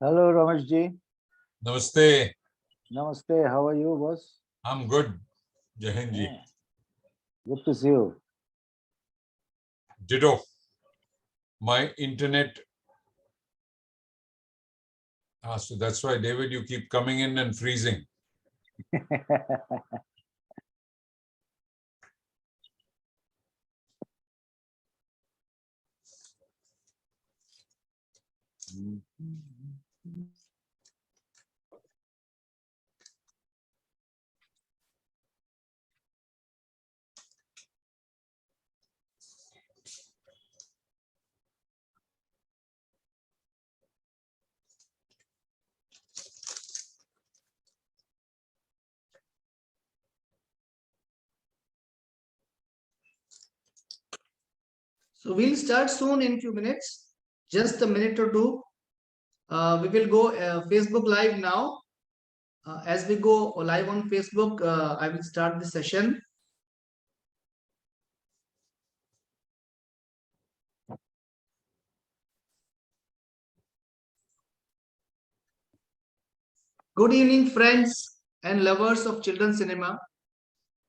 Hello, Ramesh ji. Namaste. Namaste. How are you, boss? I'm good. Jai Hind ji. Good to see you. Ditto. My internet. So that's why, David, you keep coming in and freezing. So we'll start soon in few minutes, just a minute or two. We will go Facebook Live now. As we go live on Facebook, I will start the session. Good evening, friends and lovers of children's cinema.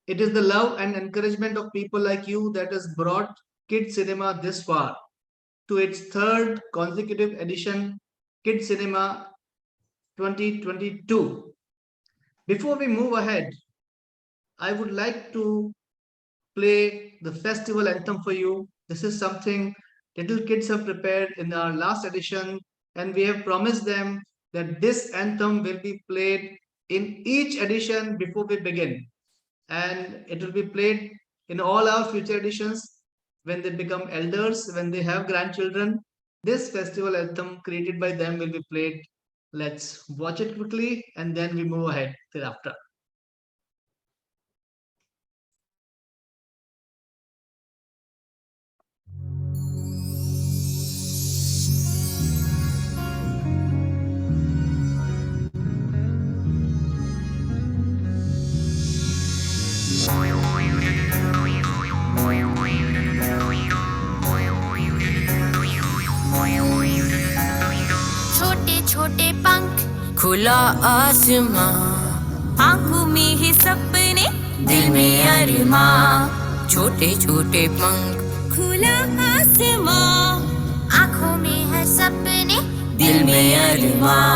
It is the love and encouragement of people like you that has brought Kids Cinema this far to its third consecutive edition, Kids Cinema 2022. Before we move ahead, I would like to play the festival anthem for you. This is something little kids have prepared in our last edition, and we have promised them that this anthem will be played in each edition before we begin. And it will be played in all our future editions when they become elders, when they have grandchildren. This festival anthem created by them will be played. Let's watch it quickly and then we move ahead thereafter. छोटे छोटे पंख खुला आसमां आंखों में है सपने दिल में अरमां छोटे छोटे पंख खुला आसमां आंखों में है सपने दिल में अरमां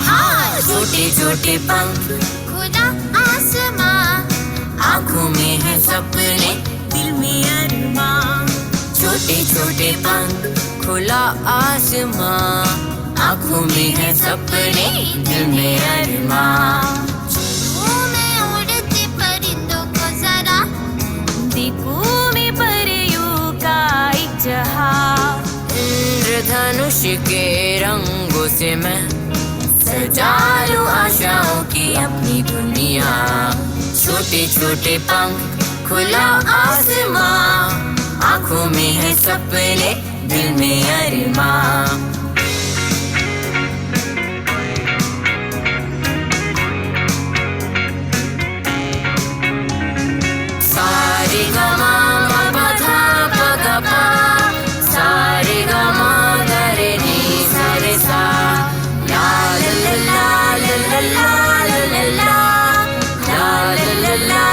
हाँ छोटे छोटे पंख खुला आसमां आंखों में है सपने दिल में अरमां छोटे छोटे पंख खुला आसमां आंखों में है सपने दिल में अरमां में उड़ते परिंदों को जरा देखो मैं परियों का एक जहां इंद्रधनुष के रंगों से मैं सजा लूं आशाओं की अपनी दुनिया छोटे छोटे पंख खुला आसमां आंखों में है सपने दिल में अरमां सारे गमा पधा पगपा सारे गमा गरे नी सारे सा ला ला ला ला ला ला ला ला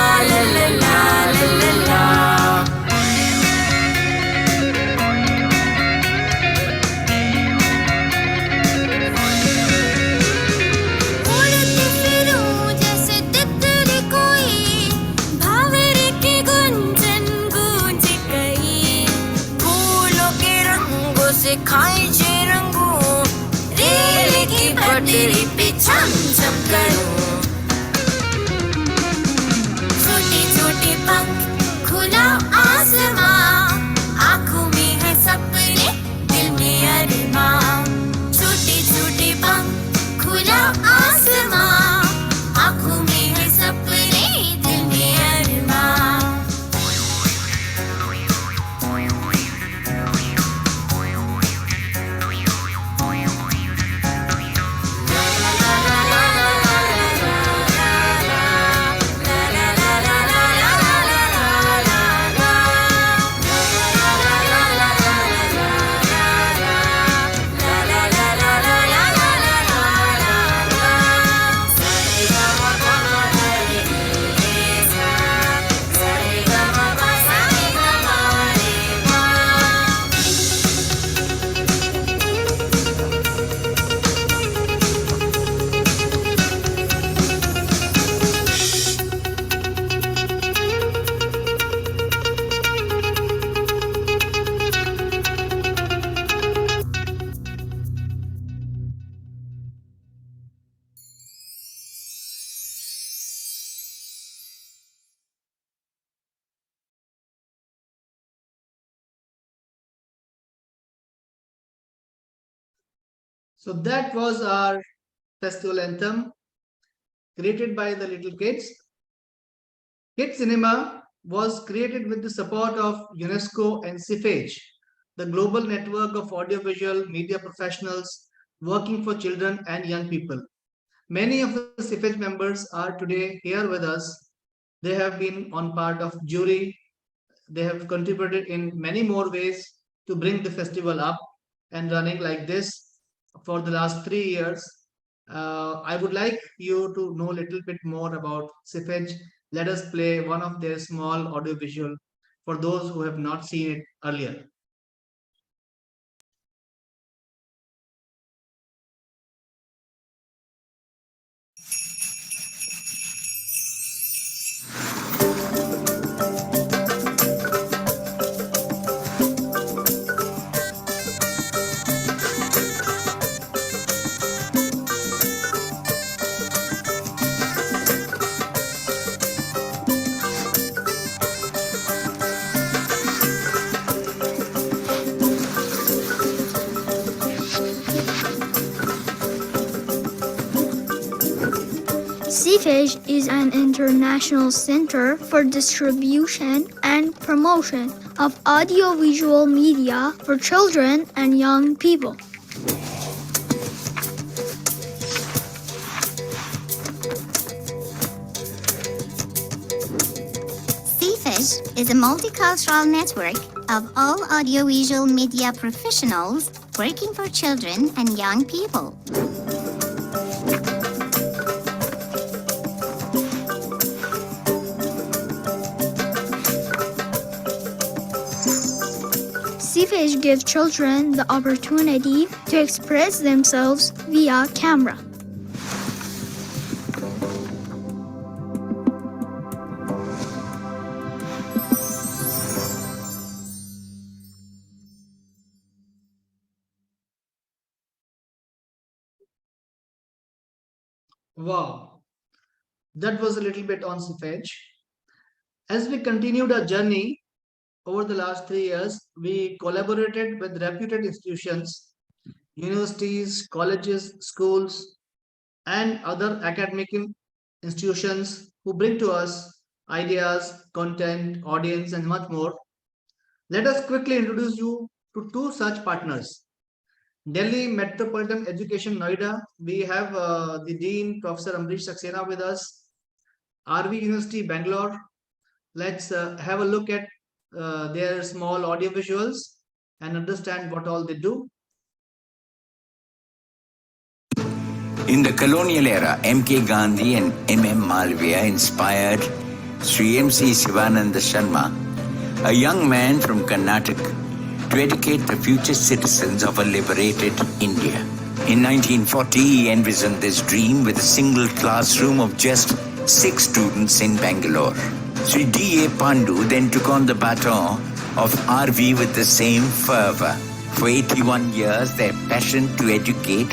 So that was our festival anthem created by the little kids. Kids Cinema was created with the support of UNESCO and CIFEG, the global network of audiovisual media professionals working for children and young people. Many of the CIFEG members are today here with us. They have been on part of jury. They have contributed in many more ways to bring the festival up and running like this for the last 3 years. I would like you to know a little bit more about CIFEG. Let us play one of their small audiovisual for those who have not seen it earlier. CIFEG is an international center for distribution and promotion of audiovisual media for children and young people. CIFEG is a multicultural network of all audiovisual media professionals working for children and young people. CIFEG gives children the opportunity to express themselves via camera. Wow, that was a little bit on CIFEG. As we continued our journey over the last 3 years, we collaborated with reputed institutions, universities, colleges, schools, and other academic institutions who bring to us ideas, content, audience, and much more. Let us quickly introduce you to two such partners. Delhi Metropolitan Education Noida, we have the Dean, Professor Amrish Saxena with us. RV University Bangalore, let's have a look at their small audiovisuals and understand what all they do. In the colonial era, M.K. Gandhi and M.M. Malviya inspired Sri M.C. Sivananda Sharma, a young man from Karnataka, to educate the future citizens of a liberated India. In 1940, he envisioned this dream with a single classroom of just 6 students in Bangalore. Sri D.A. Pandu then took on the baton of RV with the same fervor. For 81 years, their passion to educate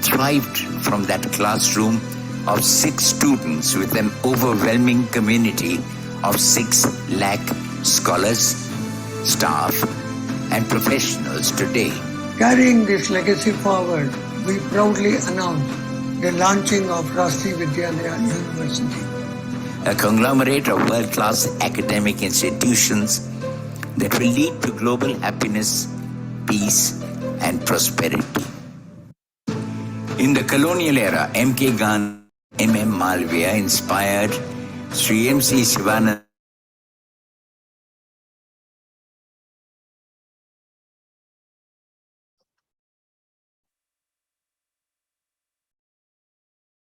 thrived from that classroom of 6 students with an overwhelming community of 6 lakh scholars, staff, and professionals today. Carrying this legacy forward, we proudly announce the launching of Rashtriya Vidyalaya University, a conglomerate of world-class academic institutions that will lead to global happiness, peace, and prosperity. In the colonial era, M.K. Gandhi and M.M. Malviya inspired Sri M.C. Sivananda.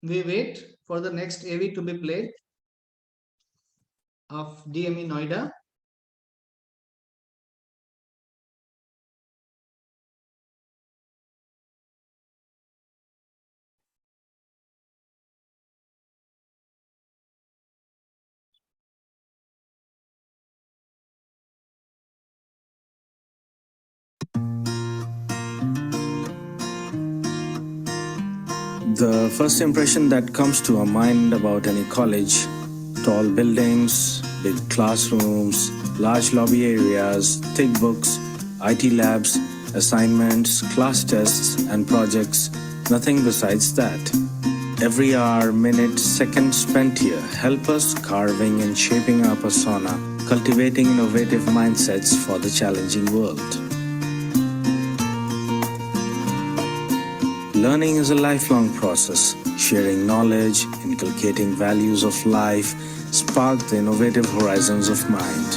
We wait for the next AV to be played of DME Noida. The first impression that comes to our mind about any college: tall buildings, big classrooms, large lobby areas, thick books, IT labs, Assignments, class tests, and projects, nothing besides that. Every hour, minute, second spent here help us carving and shaping our persona, cultivating innovative mindsets for the challenging world. Learning is a lifelong process. Sharing knowledge, inculcating values of life, spark the innovative horizons of mind.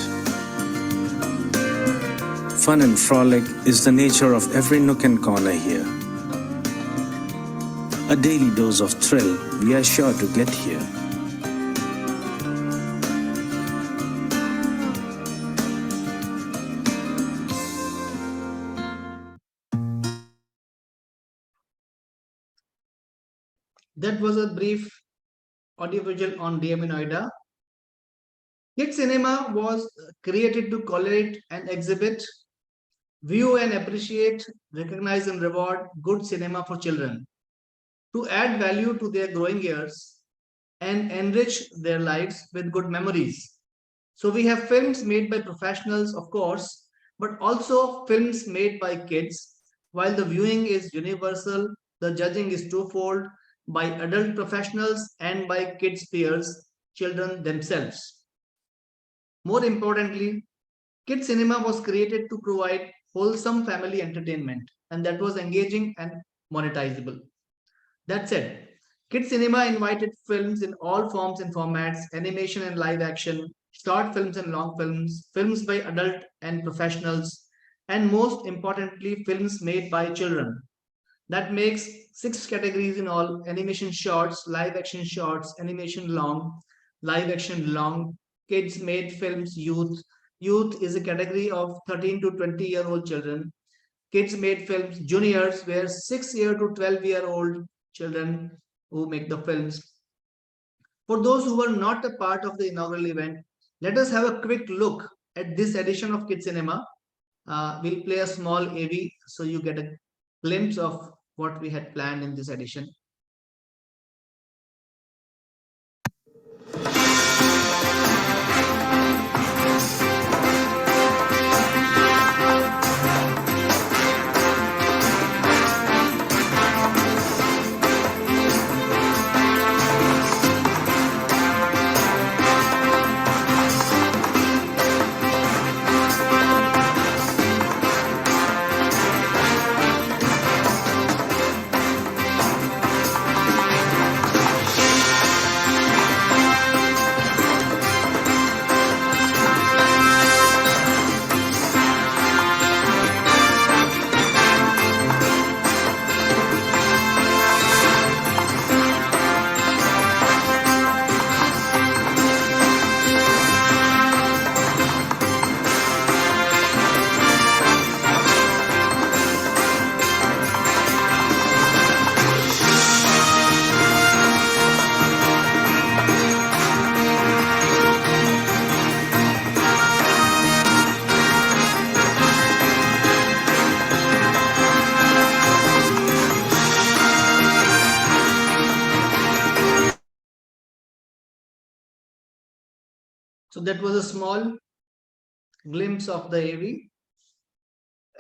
Fun and frolic is the nature of every nook and corner here. A daily dose of thrill we are sure to get here. That was a brief audiovisual on DME Noida. KidzCinema was created to collate and exhibit, view and appreciate, recognize and reward good cinema for children, to add value to their growing years and enrich their lives with good memories. So we have films made by professionals, of course, but also films made by kids. While the viewing is universal, the judging is twofold, by adult professionals and by kids' peers, children themselves. More importantly, KidzCinema was created to provide wholesome family entertainment, and that was engaging and monetizable. That said, KidzCinema invited films in all forms and formats, animation and live action, short films and long films, films by adult and professionals, and most importantly, films made by children. That makes 6 categories in all: animation shorts, live action shorts, animation long, live action long, kids made films, youth. Youth is a category of 13 to 20-year-old children. Kids made films, juniors, where 6-year to 12-year-old children who make the films. For those who were not a part of the inaugural event, let us have a quick look at this edition of KidzCinema. We'll play a small AV so you get a glimpse of what we had planned in this edition. So that was a small glimpse of the AV,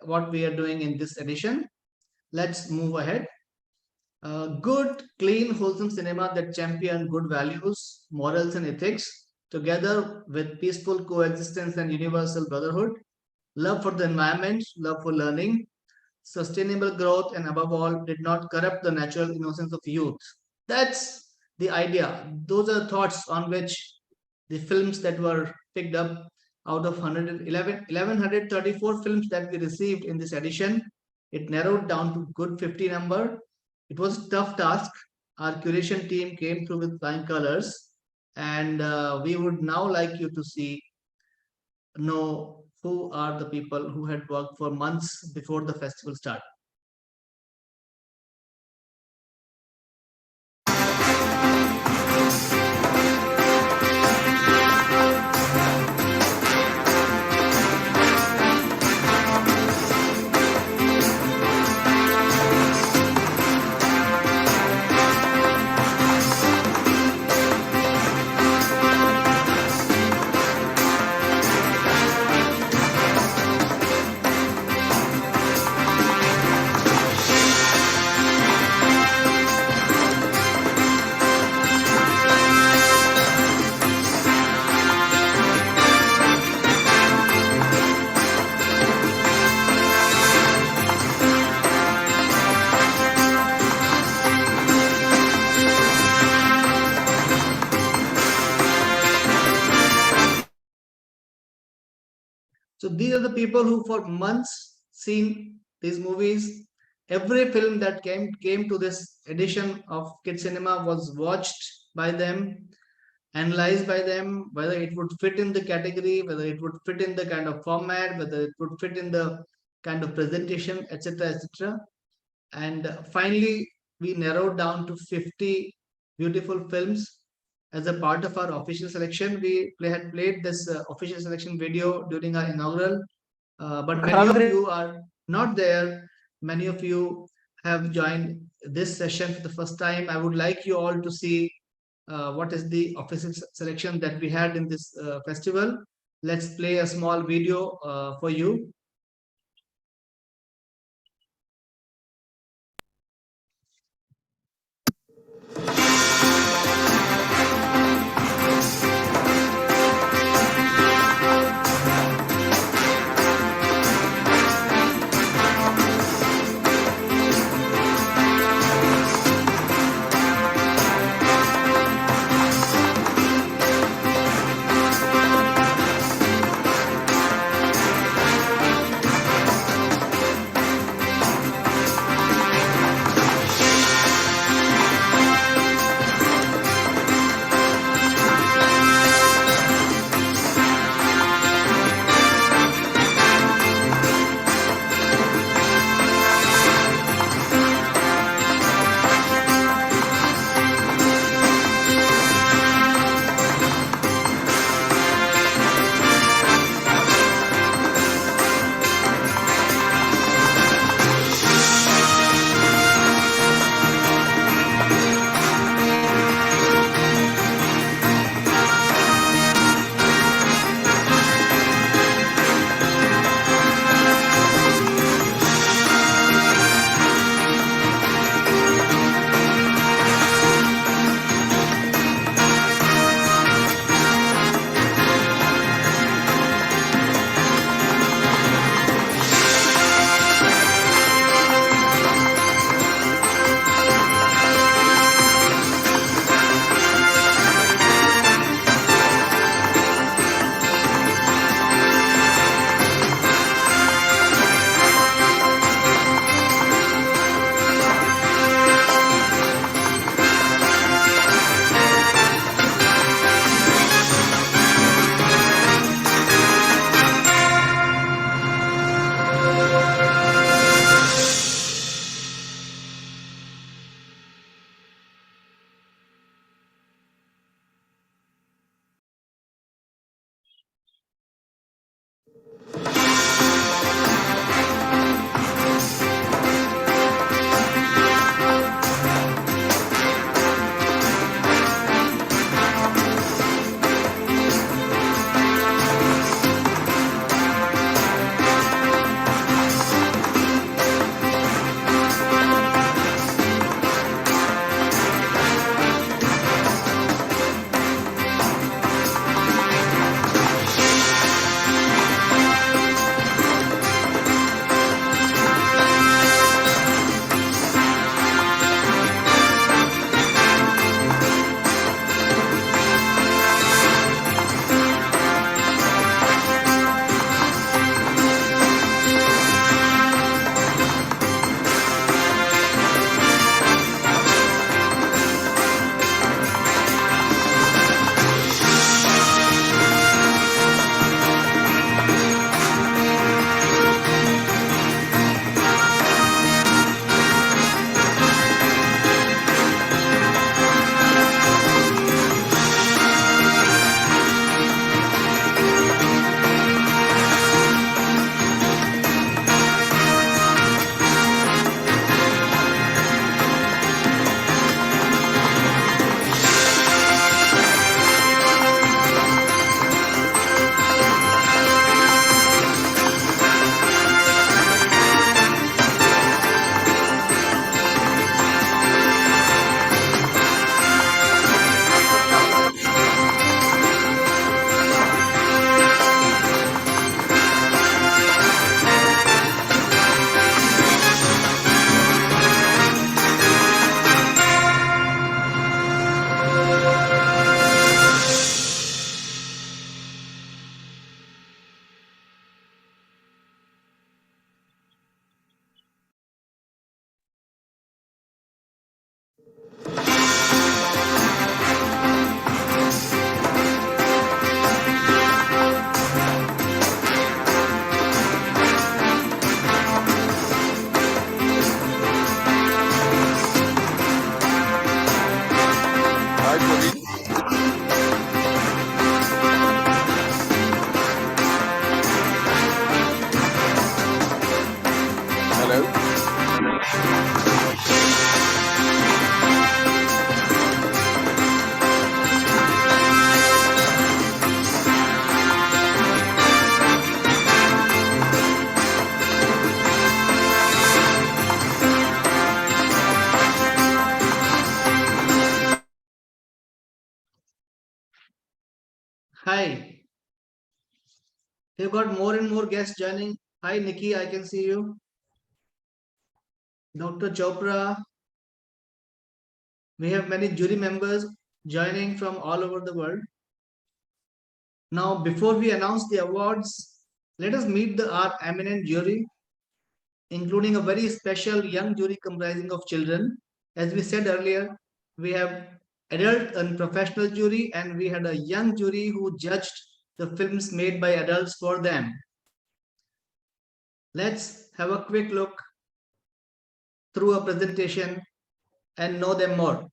what we are doing in this edition. Let's move ahead. Good, clean, wholesome cinema that champion good values, morals and ethics, together with peaceful coexistence and universal brotherhood, love for the environment, love for learning, sustainable growth, and above all, did not corrupt the natural innocence of youth. That's the idea. Those are thoughts on which the films that were picked up out of 1134 films that we received in this edition. It narrowed down to good 50 number. It was a tough task. Our curation team came through with flying colors, and we would now like you to know who are the people who had worked for months before the festival start. So these are the people who for months seen these movies. Every film that came to this edition of Kids Cinema was watched by them, analyzed by them, whether it would fit in the category, whether it would fit in the kind of format, whether it would fit in the kind of presentation, etc., etc. And finally, we narrowed down to 50 beautiful films as a part of our official selection. We had played this official selection video during our inaugural, but many of you are not there. Many of you have joined this session for the first time. I would like you all to see what is the official selection that we had in this festival. Let's play a small video for you. Hi. We've got more and more guests joining. Hi, Nikki, I can see you. Dr. Chopra. We have many jury members joining from all over the world. Now, before we announce the awards, let us meet our eminent jury, including a very special young jury comprising of children. As we said earlier, we have adult and professional jury, and we had a young jury who judged the films made by adults for them. Let's have a quick look through a presentation and know them more.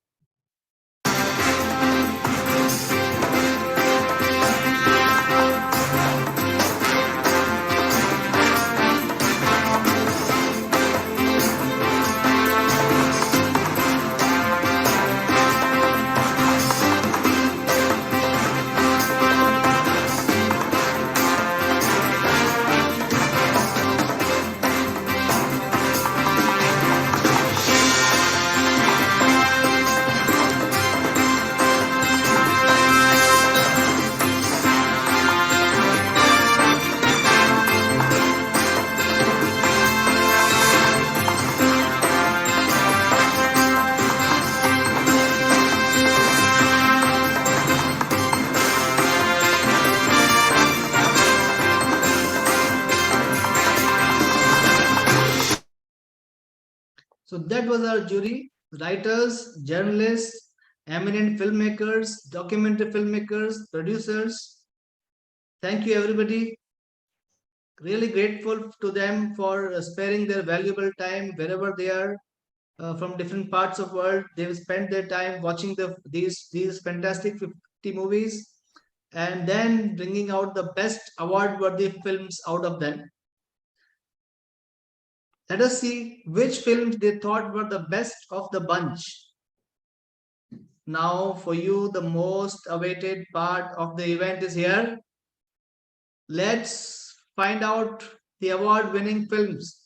So that was our jury: writers, journalists, eminent filmmakers, documentary filmmakers, producers. Thank you, everybody. Really grateful to them for sparing their valuable time wherever they are from different parts of the world. They've spent their time watching these fantastic 50 movies and then bringing out the best award-worthy films out of them. Let us see which films they thought were the best of the bunch. Now, for you, the most awaited part of the event is here. Let's find out the award-winning films.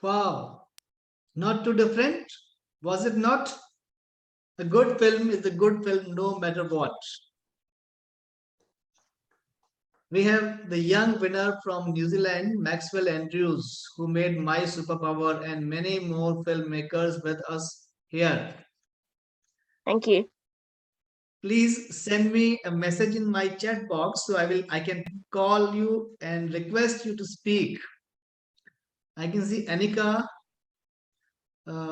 Wow, not too different, was it not? A good film is a good film no matter what. We have the young winner from New Zealand, Maxwell Andrews, who made My Superpower, and many more filmmakers with us here. Thank you. Please send me a message in my chat box so I can call you and request you to speak. I can see Anika.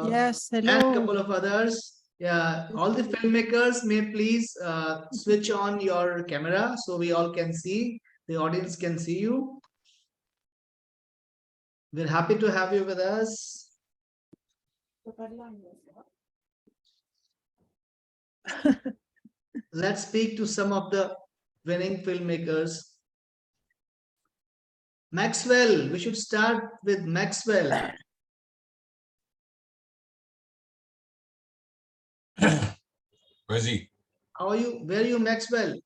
Yes, And a hello. couple of others. Yeah, all the filmmakers may please switch on your camera so we all can see, the audience can see you. We're happy to have you with us. Let's speak to some of the winning filmmakers. Maxwell, we should start with Maxwell. Where's he? How are you? Where are you, Maxwell?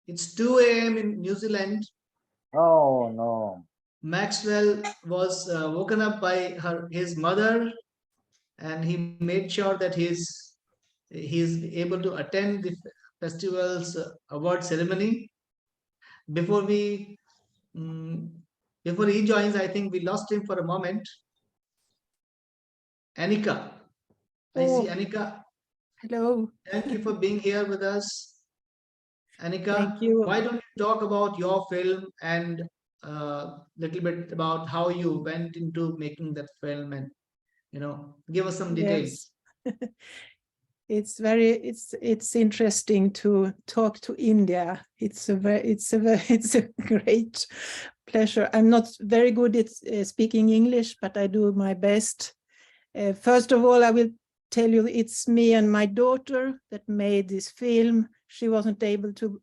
It's 2 a.m. in New Zealand. Oh, no. Maxwell was woken up by his mother, and he made sure that he's able to attend the festival's award ceremony. Before he joins, I think we lost him for a moment. Anika, I see Anika. Hello. Thank you for being here with us. Anika, Thank you. why don't you talk about your film and little bit about how you went into making that film and give us some details. Yes. It's interesting to talk to India. It's a great pleasure. I'm not very good at speaking English, but I do my best. First of all, I will tell you it's me and my daughter that made this film. She wasn't able to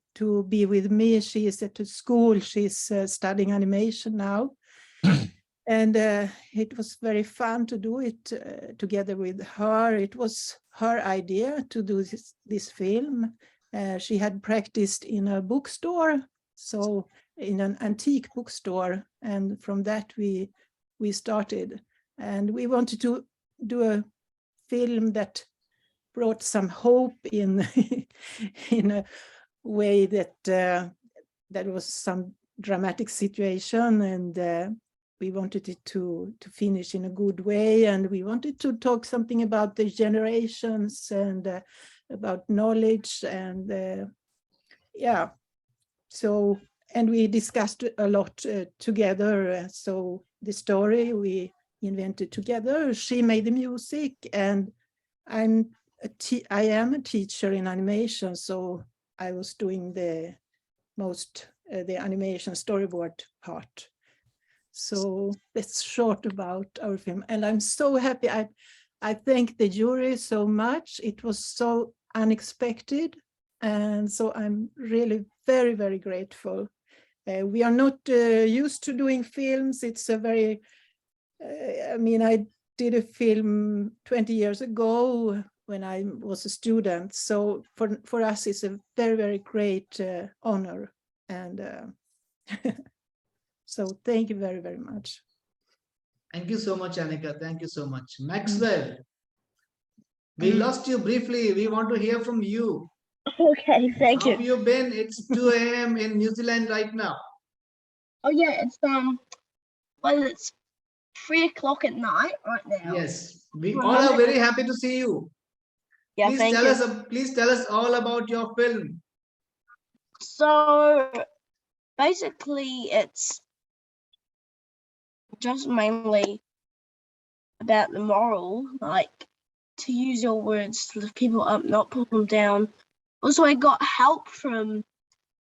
be with me. She is at a school. She's studying animation now. And it was very fun to do it together with her. It was her idea to do this film. She had practiced in a bookstore, so in an antique bookstore. And from that we started. And we wanted to do a film that brought some hope in in a way that there was some dramatic situation, and we wanted it to finish in a good way, and we wanted to talk something about the generations and about knowledge, and yeah. So, and we discussed a lot together. So the story we invented together. She made the music, and I am a teacher in animation, so I was doing the animation storyboard part. So that's short about our film, and I'm so happy. I thank the jury so much. It was so unexpected, and so I'm really very, very grateful. We are not used to doing films. It's a very, I mean, I did a film 20 years ago when I was a student. So for us, it's a very, very great honor. And so thank you very, very much. Thank you so much, Annika. Thank you so much. Maxwell, we lost you briefly. We want to hear from you. Okay, thank How you. have you been? It's 2 a.m. in New Zealand right now. Oh yeah, it's well, it's 3 o'clock at night right now. Yes, we all are very happy to see you. Yeah, Please thank tell you. us. Please tell us all about your film. So basically, it's just mainly about the moral, like to use your words to lift people up, not put them down. Also, I got help from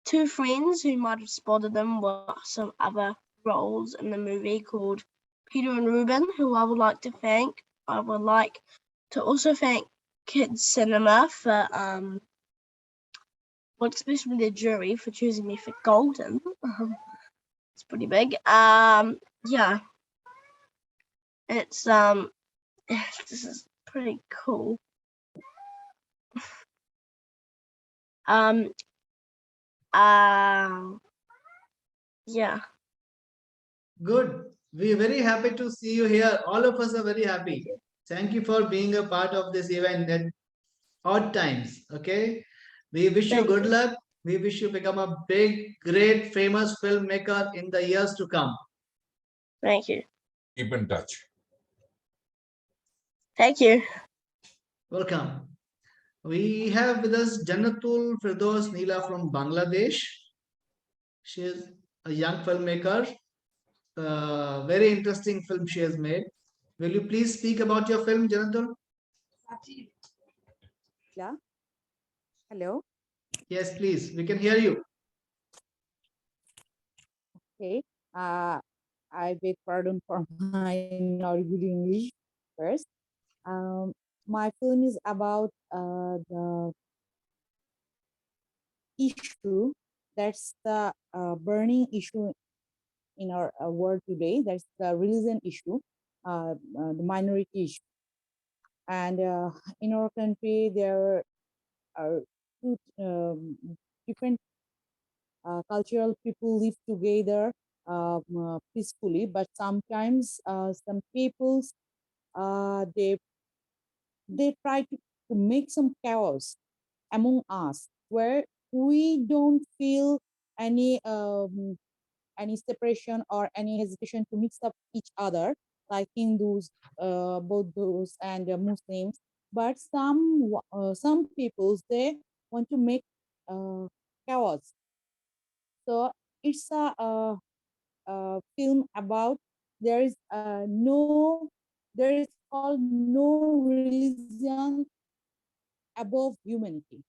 2 friends who might have spotted them with some other roles in the movie called Peter and Ruben, who I would like to thank. I would like to also thank Kids Cinema for well, especially the jury for choosing me for Golden. It's pretty big. Yeah. It's this is pretty cool. Yeah. Good. We're very happy to see you here. All of us are very happy. Thank you for being a part of this event at odd times. Okay. We wish you good luck. We wish you become a big, great, famous filmmaker in the years to come. Thank you. Keep in touch. Thank you. Welcome. We have with us Jannatul Firdaus Neela from Bangladesh. She is a young filmmaker. Very interesting film she has made. Will you please speak about your film, Jannatul? Yeah. Hello. Yes, please. We can hear you. Okay. I beg pardon for my not good English first. My film is about the issue that's the burning issue in our world today. That's the religion issue, the minority issue. And in our country, there are two different cultural people live together peacefully, but sometimes some peoples they try to make some chaos among us where we don't feel any separation or any hesitation to mix up each other, like Hindus, Buddhists, and Muslims. But some peoples they want to make chaos. So it's a film about there is there is called no religion above humanity.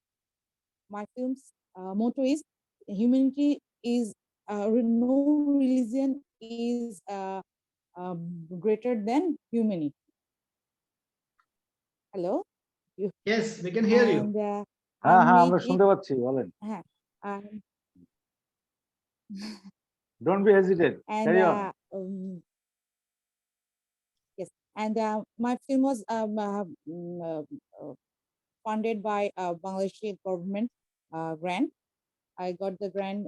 My film's motto is humanity is no religion is greater than humanity. Hello. Yes, we can hear you. And I হ্যাঁ হ্যাঁ make আমরা it. শুনতে পাচ্ছি, বলেন। Um, Don't be hesitant. and Carry on. yes, and my film was funded by Bangladeshi government grant. I got the grant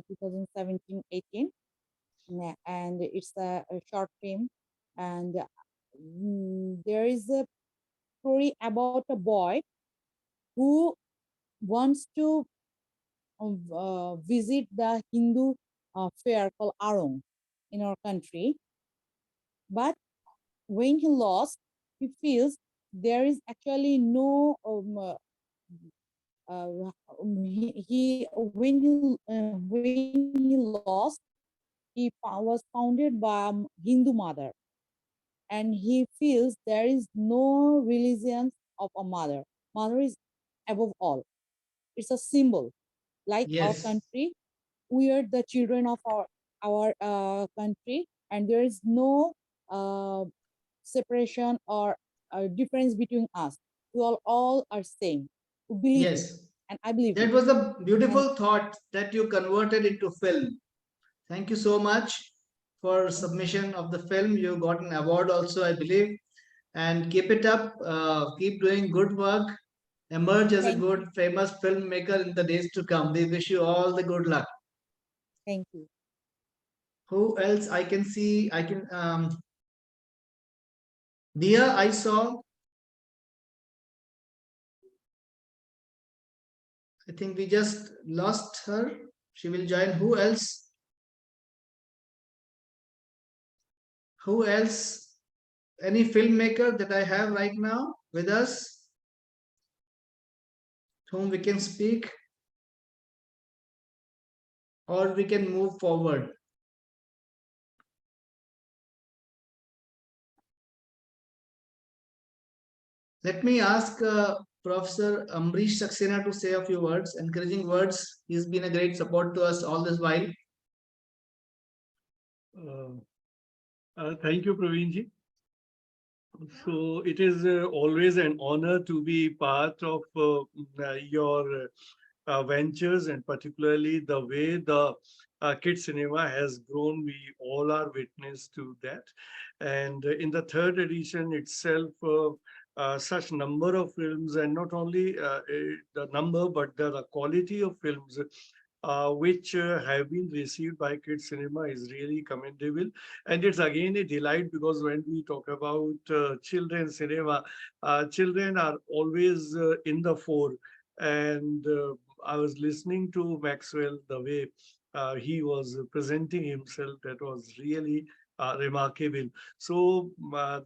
2017-18, and it's a short film. And there is a story about a boy who wants to visit the Hindu fair called Arong in our country. But when he lost, he feels there is actually no when he lost, he was founded by a Hindu mother, and he feels there is no religion of a mother. Mother is above all. It's a symbol, like our Yes. country. We are the children of our country, and there is no separation or difference between us. We all are same. We believe Yes. it, and I believe That it. was a And beautiful thought that you converted into film. Thank you so much for submission of the film. You got an award also, I believe. And keep it up. Keep doing good work. Emerge as a thank good, famous filmmaker in the days to come. We wish you all the good luck. thank you. Who else I can see? I can. Dia, I saw. I think we just lost her. She will join. Who else? Who else? Any filmmaker that I have right now with us, whom we can speak, or we can move forward. Let me ask Professor Amrish Saxena to say a few words, encouraging words. He's been a great support to us all this while. Thank you, Praveenji. So it is always an honor to be part of your ventures, and particularly the way the Kids Cinema has grown. We all are witness to that. And in the third edition itself, such number of films, and not only the number, but the quality of films which have been received by Kids Cinema is really commendable. And it's again a delight, because when we talk about children's cinema, children are always in the fore. And I was listening to Maxwell, the way he was presenting himself, that was really remarkable. So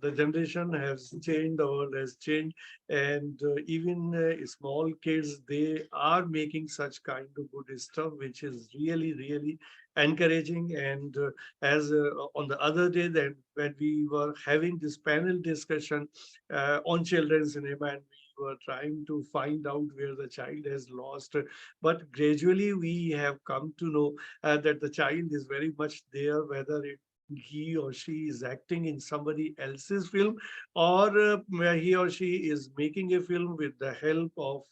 the generation has changed, the world has changed, and even small kids, they are making such kind of good stuff, which is really, really encouraging. And as on the other day, that when we were having this panel discussion on children's cinema, and we were trying to find out where the child has lost, but gradually we have come to know that the child is very much there, whether he or she is acting in somebody else's film, or he or she is making a film with the help of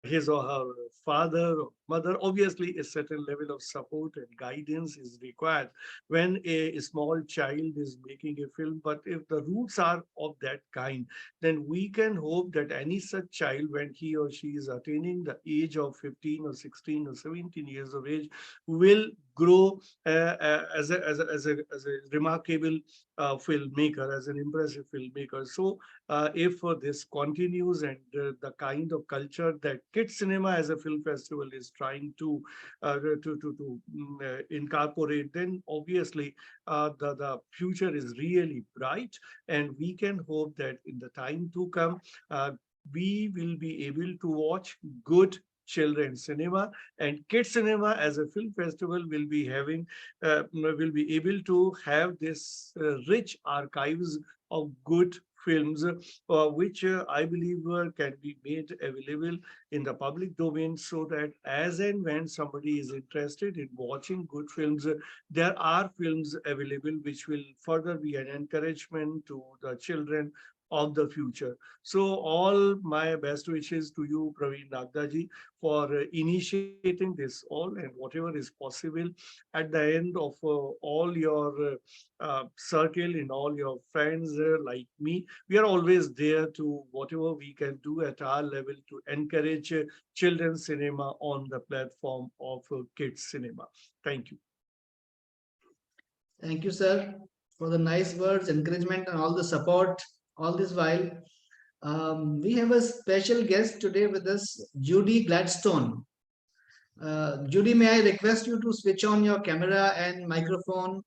his or her father or mother. Obviously, a certain level of support and guidance is required when a small child is making a film. But if the roots are of that kind, then we can hope that any such child, when he or she is attaining the age of 15 or 16 or 17 years of age, will grow as a remarkable filmmaker, as an impressive filmmaker. So if this continues, and the kind of culture that Kids Cinema as a film festival is trying to incorporate, then obviously the future is really bright, and we can hope that in the time to come, we will be able to watch good children's cinema, and Kids Cinema as a film festival will be having, will be able to have this rich archives of good films, which I believe can be made available in the public domain, so that as and when somebody is interested in watching good films, there are films available which will further be an encouragement to the children of the future. So all my best wishes to you, Praveen Nagdaji, for initiating this all, and whatever is possible at the end of all your circle, in all your friends like me. We are always there to whatever we can do at our level to encourage children's cinema on the platform of Kids Cinema. Thank you. Thank you, sir, for the nice words, encouragement, and all the support all this while. We have a special guest today with us, Judy Gladstone. Judy, may I request you to switch on your camera and microphone,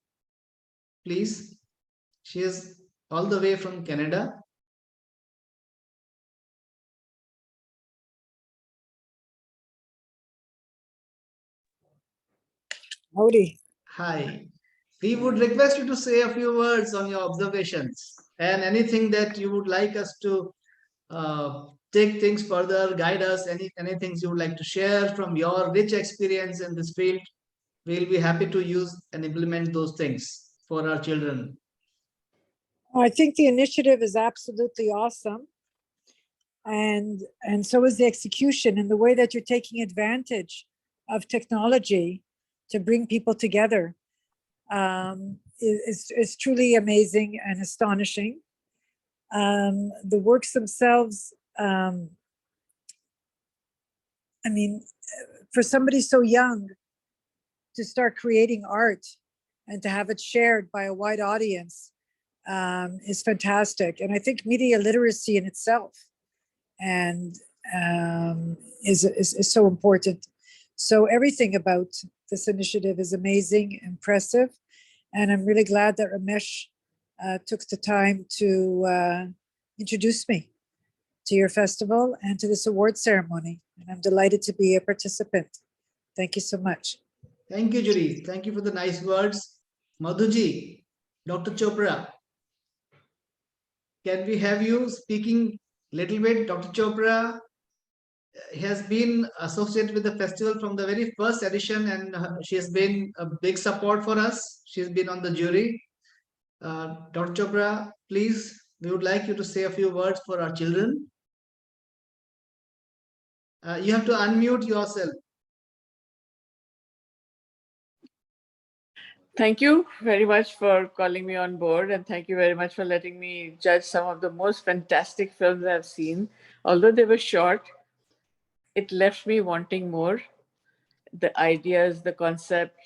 please? She is all the way from Canada. Howdy. Hi. We would request you to say a few words on your observations and anything that you would like us to take things further, guide us, anything you would like to share from your rich experience in this field. We'll be happy to use and implement those things for our children. I think the initiative is absolutely awesome. And so is the execution, and the way that you're taking advantage of technology to bring people together is truly amazing and astonishing. The works themselves, I mean, for somebody so young to start creating art and to have it shared by a wide audience is fantastic. And I think media literacy in itself and is so important. So everything about this initiative is amazing, impressive, and I'm really glad that Ramesh took the time to introduce me to your festival and to this award ceremony. And I'm delighted to be a participant. Thank you so much. Thank you, Judy. Thank you for the nice words. Madhuji, Dr. Chopra, can we have you speaking a little bit? Dr. Chopra has been associated with the festival from the very first edition, and she has been a big support for us. She's been on the jury. Dr. Chopra, please, we would like you to say a few words for our children. You have to unmute yourself. Thank you very much for calling me on board, and thank you very much for letting me judge some of the most fantastic films I've seen. Although they were short, it left me wanting more. The ideas, the concept,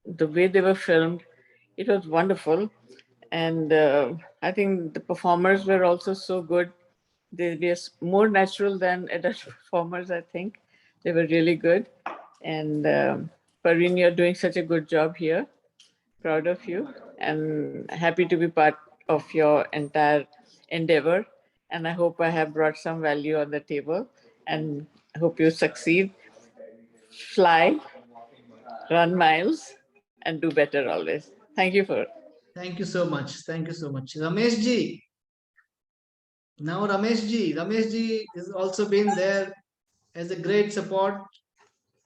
the way they were filmed, it was wonderful. And I think the performers were also so good. They were more natural than adult performers, I think. They were really good. And Parveen, you're doing such a good job here. Proud of you and happy to be part of your entire endeavor. And I hope I have brought some value on the table, and I hope you succeed, fly, run miles, and do better always. Thank you for. Thank you so much. Thank you so much. Ramesh ji. Now Ramesh ji has also been there as a great support.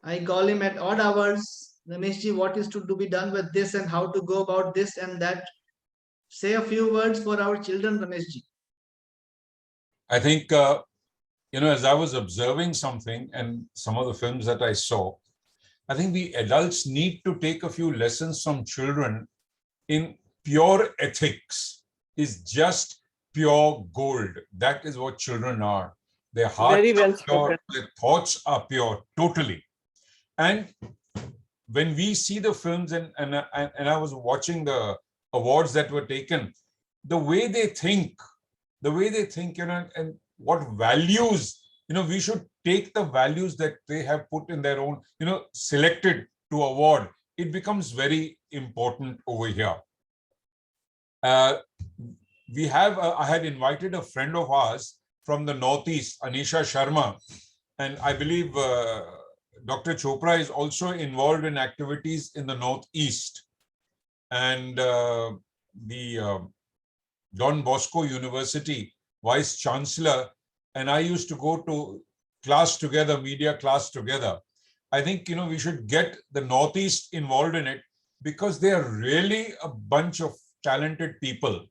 I call him at odd hours. Ramesh ji, what is to be done with this and how to go about this and that? Say a few words for our children, Ramesh ji. I think, as I was observing something and some of the films that I saw, I think we adults need to take a few lessons from children in pure ethics. Is just pure gold. That is what children are. Their hearts are pure, their thoughts are pure, totally. And when we see the films and I was watching the awards that were taken, the way they think, and what values, we should take the values that they have put in their own, selected to award. It becomes very important over here. I had invited a friend of ours from the Northeast, Anisha Sharma, And I believe Dr. Chopra is also involved in activities in the Northeast. And the Don Bosco University Vice Chancellor and I used to go to class together, media class together. I think, we should get the Northeast involved in it because they are really a bunch of talented people.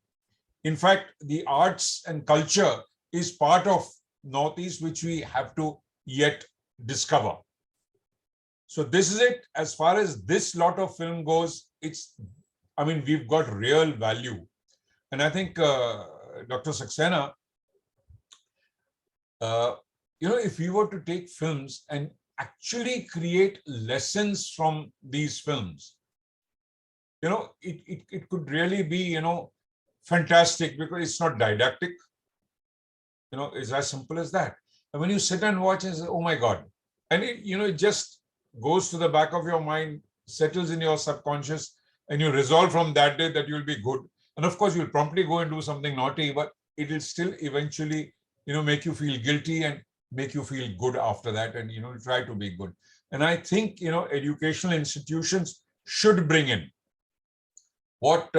In fact, the arts and culture is part of Northeast, which we have to yet discover. So this is it. As far as this lot of film goes, we've got real value. And I think, Dr. Saxena, if we were to take films and actually create lessons from these films, it could really be, fantastic because it's not didactic. It's as simple as that. And when you sit and watch and say, oh my God, and it just goes to the back of your mind, settles in your subconscious, and you resolve from that day that you'll be good. And of course, you'll promptly go and do something naughty, but it will still eventually, make you feel guilty and make you feel good after that, and try to be good. And I think educational institutions should bring in what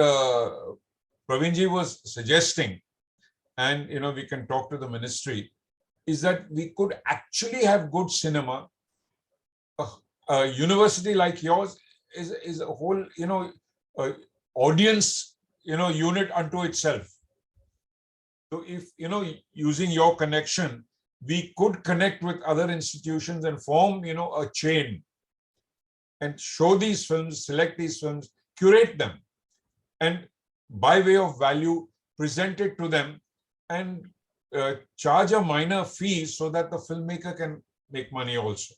Pravinji was suggesting, and we can talk to the ministry, is that we could actually have good cinema. A university like yours is a whole audience unit unto itself. So if using your connection, we could connect with other institutions and form a chain and show these films, select these films, curate them, and by way of value present it to them and charge a minor fee so that the filmmaker can make money also.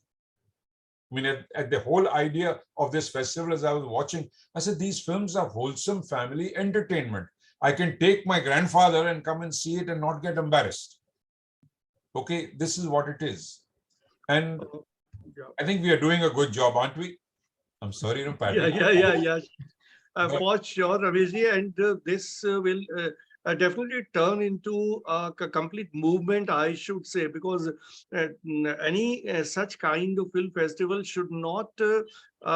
At the whole idea of this festival, as I was watching, I said, these films are wholesome family entertainment. I can take my grandfather and come and see it and not get embarrassed. Okay, this is what it is. And I think we are doing a good job, aren't we? I'm sorry, Patrick. Yeah. For sure, Rameshji, and this will definitely turn into a complete movement, I should say, because any such kind of film festival should not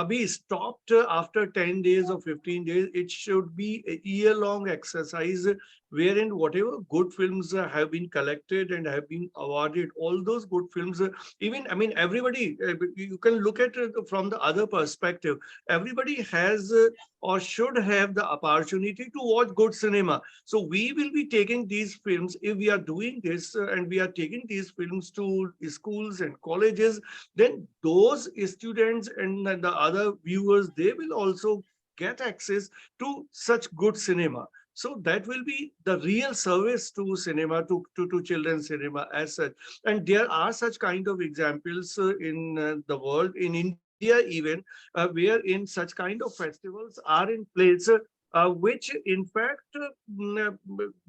be stopped after 10 days or 15 days. It should be a year-long exercise wherein whatever good films have been collected and have been awarded, all those good films, everybody, you can look at it from the other perspective. Everybody has or should have the opportunity to watch good cinema. So we will be taking these films, if we are doing this and we are taking these films to schools and colleges, then those students and the other viewers, they will also get access to such good cinema. So that will be the real service to cinema, to children's cinema as such. And there are such kind of examples in the world, in India even, where in such kind of festivals are in place, which in fact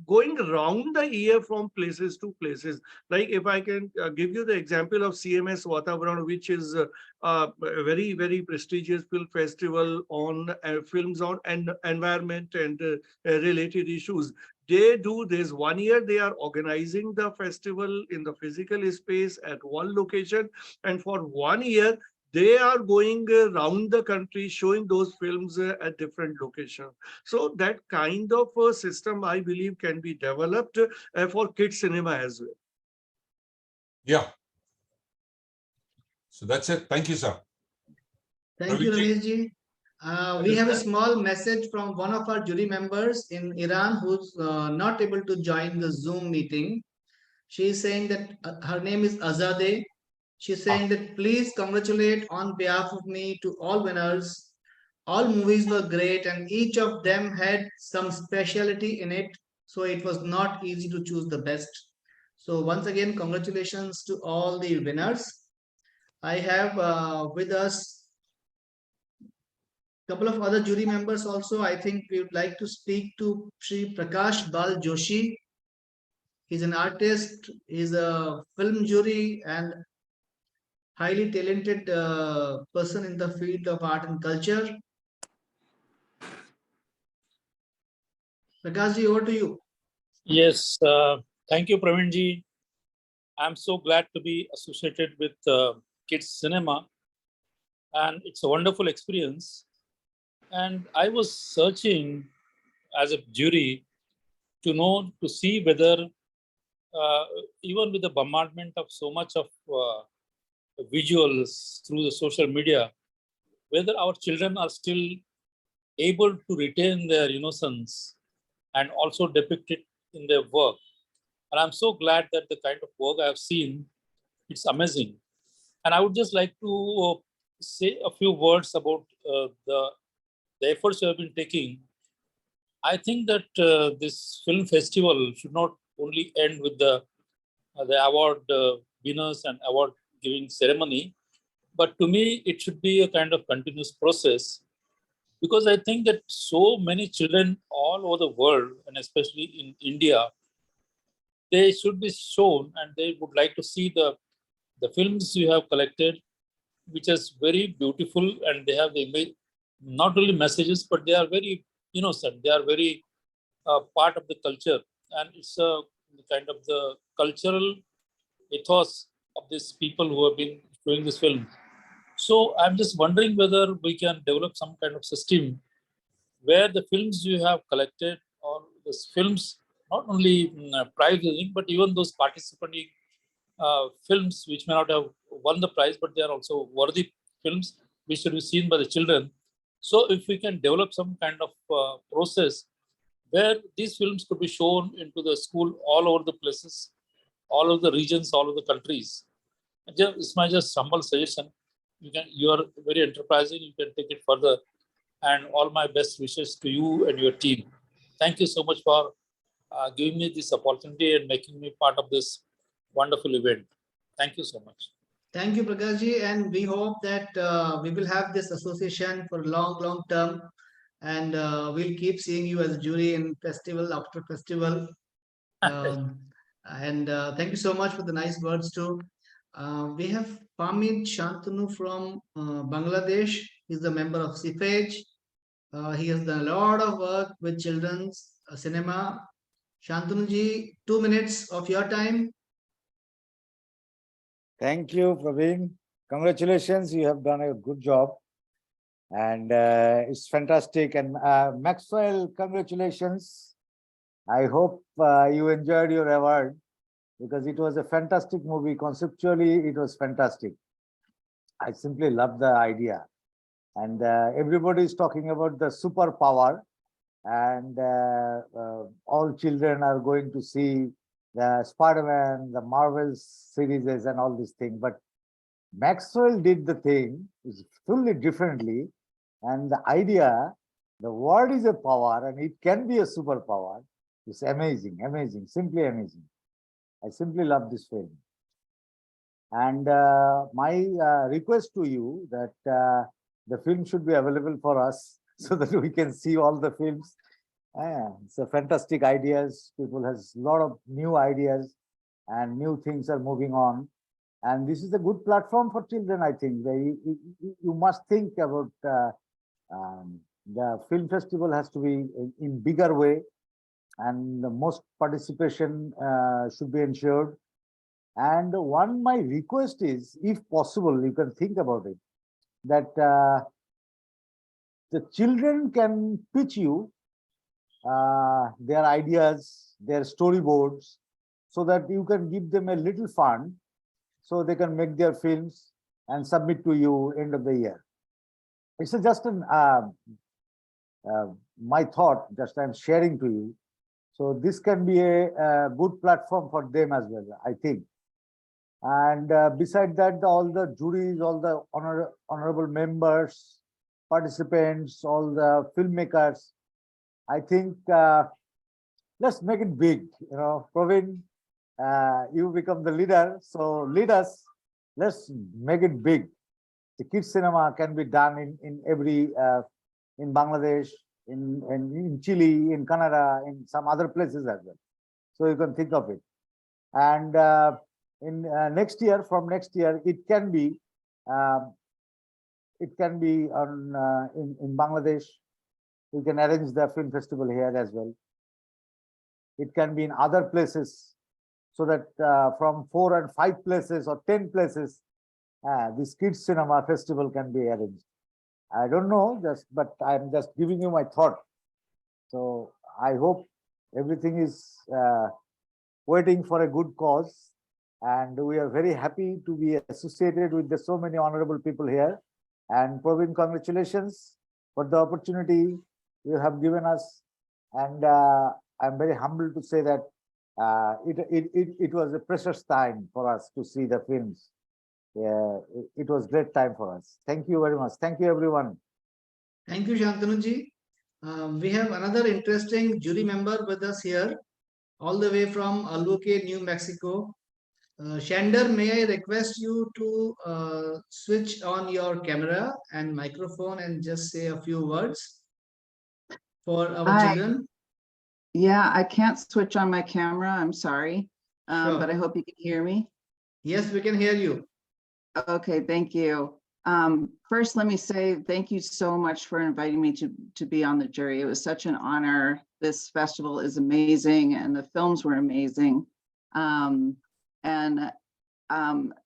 going around the year from places to places. Like if I can give you the example of CMS Vatavaran, which is a very, very prestigious film festival on films on environment and related issues. They do this 1 year. They are organizing the festival in the physical space at one location, and for 1 year they are going around the country showing those films at different locations. So that kind of a system, I believe, can be developed for kids cinema as well. Yeah. So that's it. Thank you, sir. Thank you, Rameshji. We have a small message from one of our jury members in Iran who's not able to join the Zoom meeting. She is saying that her name is Azadeh. She's saying that please congratulate on behalf of me to all winners. All movies were great and each of them had some speciality in it. So it was not easy to choose the best. So once again, congratulations to all the winners. I have with us a couple of other jury members also. I think we would like to speak to Sri Prakash Bal Joshi. He's an artist, he's a film jury and highly talented person in the field of art and culture. Prakashji, over to you. Yes, thank you, Pravinji. I'm so glad to be associated with Kids Cinema, and it's a wonderful experience. And I was searching as a jury to know, to see whether even with the bombardment of so much of visuals through the social media, whether our children are still able to retain their innocence and also depict it in their work. And I'm so glad that the kind of work I have seen, it's amazing. And I would just like to say a few words about the efforts you have been taking. I think that this film festival should not only end with the award winners and award giving ceremony, but to me, it should be a kind of continuous process, because I think that so many children all over the world, and especially in India, they should be shown and they would like to see the films you have collected, which is very beautiful, and they have the not only messages, but they are very innocent. They are very part of the culture, and it's a kind of the cultural ethos of these people who have been doing this film. So I'm just wondering whether we can develop some kind of system where the films you have collected, or the films not only prize winning, but even those participating films which may not have won the prize, but they are also worthy films which should be seen by the children. So if we can develop some kind of process where these films could be shown into the school all over the places, all over the regions, all over the countries. It's my just humble suggestion. You are very enterprising. You can take it further, and all my best wishes to you and your team. Thank you so much for giving me this opportunity and making me part of this wonderful event. Thank you so much. Thank you, Prakashji, and we hope that we will have this association for long, long term, and we'll keep seeing you as a jury in festival after festival. And thank you so much for the nice words too. We have Pamit Shantanu from Bangladesh. He's a member of CFAGE. He has done a lot of work with children's cinema. Shantanu 2 minutes of your time. Thank you, Praveen. Congratulations, you have done a good job. And it's fantastic. And Maxwell, congratulations. I hope you enjoyed your award, because it was a fantastic movie. Conceptually, it was fantastic. I simply love the idea. And everybody is talking about the superpower, and all children are going to see the Spider-Man, the Marvel series and all these things. But Maxwell did the thing is fully differently. And the idea, the word is a power and it can be a superpower. It's amazing, amazing, simply amazing. I simply love this film. And my request to you that the film should be available for us so that we can see all the films. It's a fantastic ideas. People has a lot of new ideas and new things are moving on. And this is a good platform for children, I think. You must think about the film festival has to be in bigger way, and the most participation should be ensured. And my request is, if possible, you can think about it, that the children can pitch you their ideas, their storyboards, so that you can give them a little fund, so they can make their films and submit to you end of the year. It's just an my thought, just I'm sharing to you. So this can be a good platform for them as well, I think. And beside that, all the juries, all the honorable members, participants, all the filmmakers, I think let's make it big. Praveen, you become the leader, so lead us. Let's make it big. The kids cinema can be done in every in Bangladesh, in Chile, in Canada, in some other places as well. So you can think of it. And in next year, from next year, it can be on in Bangladesh. We can arrange the film festival here as well. It can be in other places. so that from 4 and 5 places or 10 places, this Kids Cinema Festival can be arranged. I don't know, but I'm just giving you my thought. So I hope everything is waiting for a good cause, and we are very happy to be associated with so many honorable people here. And Praveen, congratulations for the opportunity you have given us. And I'm very humbled to say that it was a precious time for us to see the films. It was great time for us. Thank you very much. Thank you, everyone. Thank you, Shantanu-ji. We have another interesting jury member with us here, all the way from Albuquerque, New Mexico. Shander, may I request you to switch on your camera and microphone and just say a few words for our children? Yeah, I can't switch on my camera. I'm sorry, Sure. but I hope you can hear me. Yes, we can hear you. Okay, thank you. First, let me say thank you so much for inviting me to be on the jury. It was such an honor. This festival is amazing, and the films were amazing.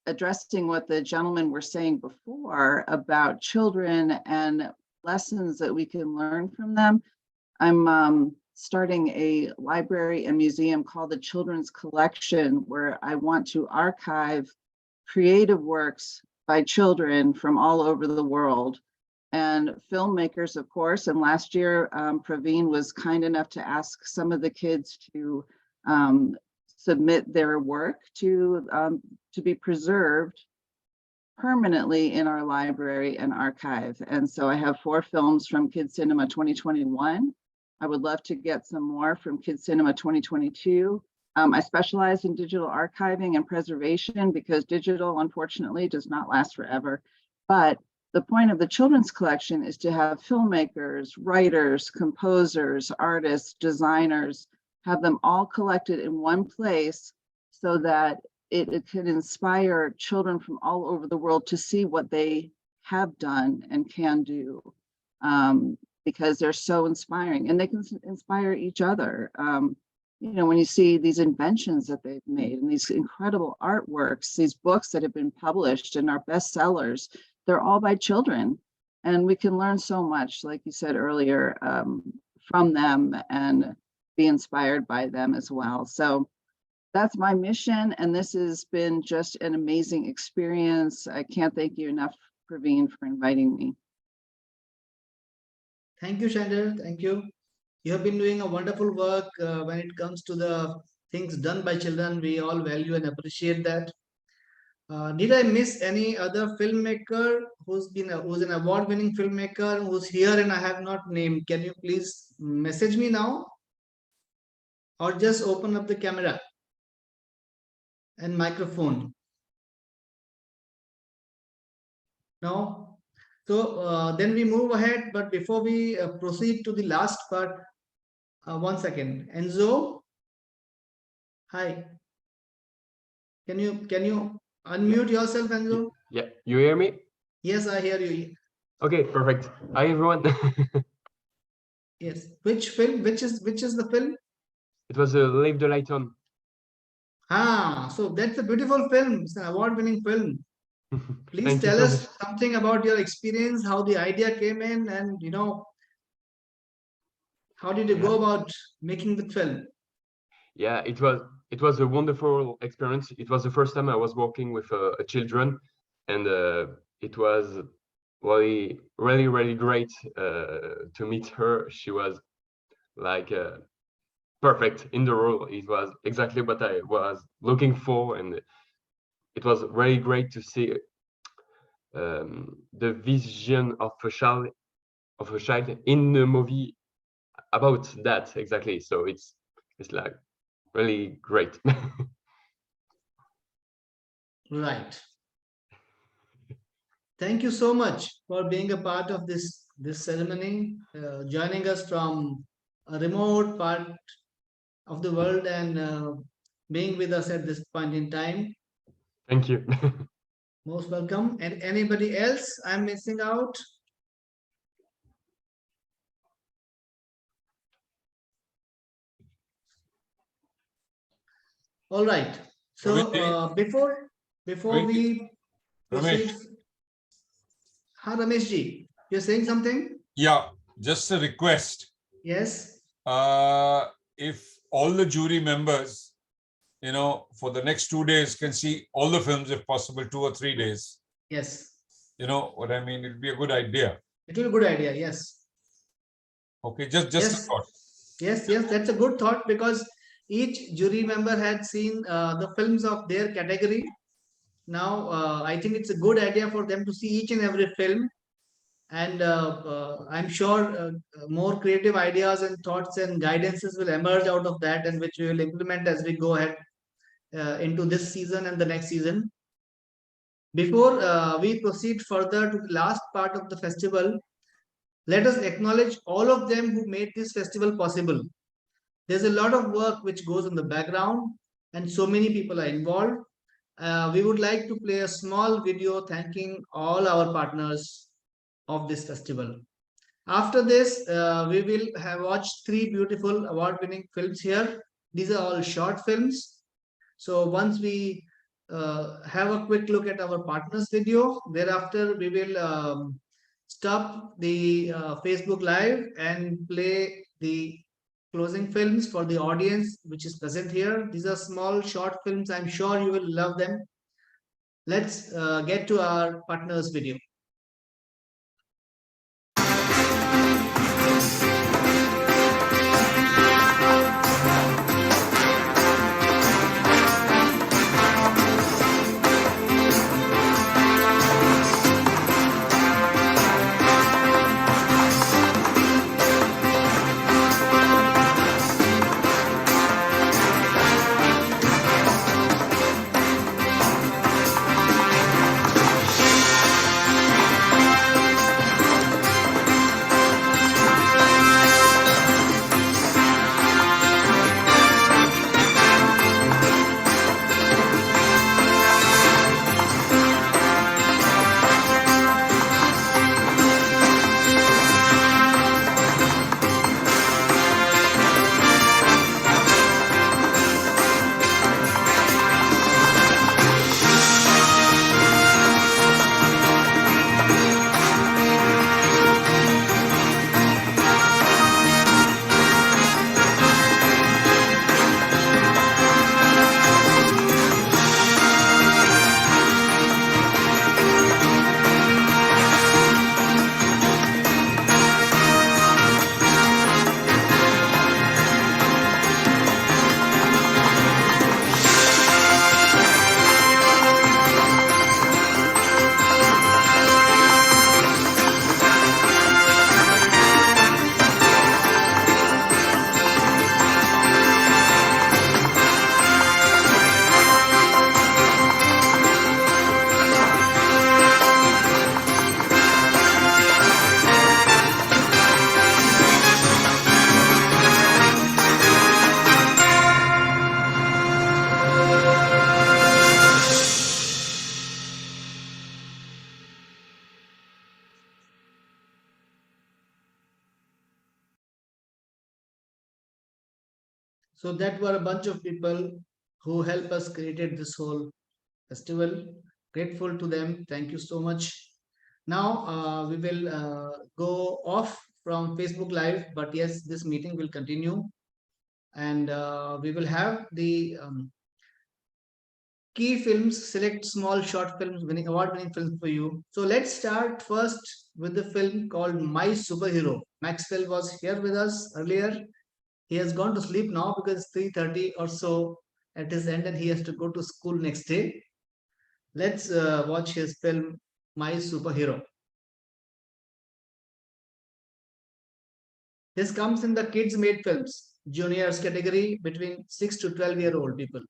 Addressing what the gentlemen were saying before about children and lessons that we can learn from them, I'm starting a library and museum called the Children's Collection, where I want to archive creative works by children from all over the world and filmmakers, of course. And last year, Praveen was kind enough to ask some of the kids to submit their work to be preserved permanently in our library and archive. And so I have 4 films from KidzCINEMA2021. I would love to get some more from KidzCINEMA2022. I specialize in digital archiving and preservation because digital, unfortunately, does not last forever. But the point of the Children's Collection is to have filmmakers, writers, composers, artists, designers, have them all collected in one place so that it can inspire children from all over the world to see what they have done and can do, because they're so inspiring, and they can inspire each other. You know, when you see these inventions that they've made and these incredible artworks, these books that have been published and are bestsellers, they're all by children. And we can learn so much, like you said earlier, from them and be inspired by them as well. So that's my mission. And this has been just an amazing experience. I can't thank you enough, Praveen, for inviting me. Thank you, Shander. Thank you. You have been doing a wonderful work when it comes to the things done by children. We all value and appreciate that. Did I miss any other filmmaker who's an award-winning filmmaker who's here and I have not named? Can you please message me now, or just open up the camera and microphone? No. So then we move ahead. But before we proceed to the last part, 1 second, Enzo. Hi. Can you unmute yourself, Enzo? Yeah, you hear me? Yes, I hear you. Okay, perfect. Hi everyone. Yes. Which film? Which is the film? It was Leave the Light On. So that's a beautiful film. It's an award-winning film. Please Thank you tell so us much. something about your experience, how the idea came in, and how did you go about making the film? Yeah, it was a wonderful experience. It was the first time I was working with children, and it was really great to meet her. She was like perfect in the role. It was exactly what I was looking for, and it was really great to see the vision of a child in the movie about that exactly. So it's like really great. Right. Thank you so much for being a part of this ceremony, joining us from a remote part of the world and being with us at this point in time. Thank you. Most welcome. And anybody else I'm missing out? All right. So before we proceed, Ramesh ji, you're saying something? Yeah, just a request. Yes. If all the jury members, for the next 2 days can see all the films, if possible, 2 or 3 days. Yes. You know what I mean? It'd be a good idea. It will be a good idea. Yes. Okay, just yes. a thought. Yes, that's a good thought, because each jury member had seen the films of their category. Now, I think it's a good idea for them to see each and every film. And I'm sure more creative ideas and thoughts and guidances will emerge out of that, and which we will implement as we go ahead into this season and the next season. Before we proceed further to the last part of the festival, let us acknowledge all of them who made this festival possible. There's a lot of work which goes in the background, and so many people are involved. We would like to play a small video thanking all our partners of this festival. After this, we will have watched 3 beautiful award-winning films here. These are all short films. So once we have a quick look at our partners video, thereafter we will stop the Facebook Live and play the closing films for the audience which is present here. These are small short films. I'm sure you will love them. Let's get to our partners video. So that were a bunch of people who helped us created this whole festival. Grateful to them. Thank you so much. Now we will go off from Facebook Live, but yes, this meeting will continue, and we will have the key films, select small short films, award-winning films for you. So let's start first with the film called My Superhero. Maxwell was here with us earlier. He has gone to sleep now because it's 3:30 or so at his end, and he has to go to school next day. Let's watch his film, My Superhero. This comes in the kids made films, juniors category, between 6 to 12-year-old people.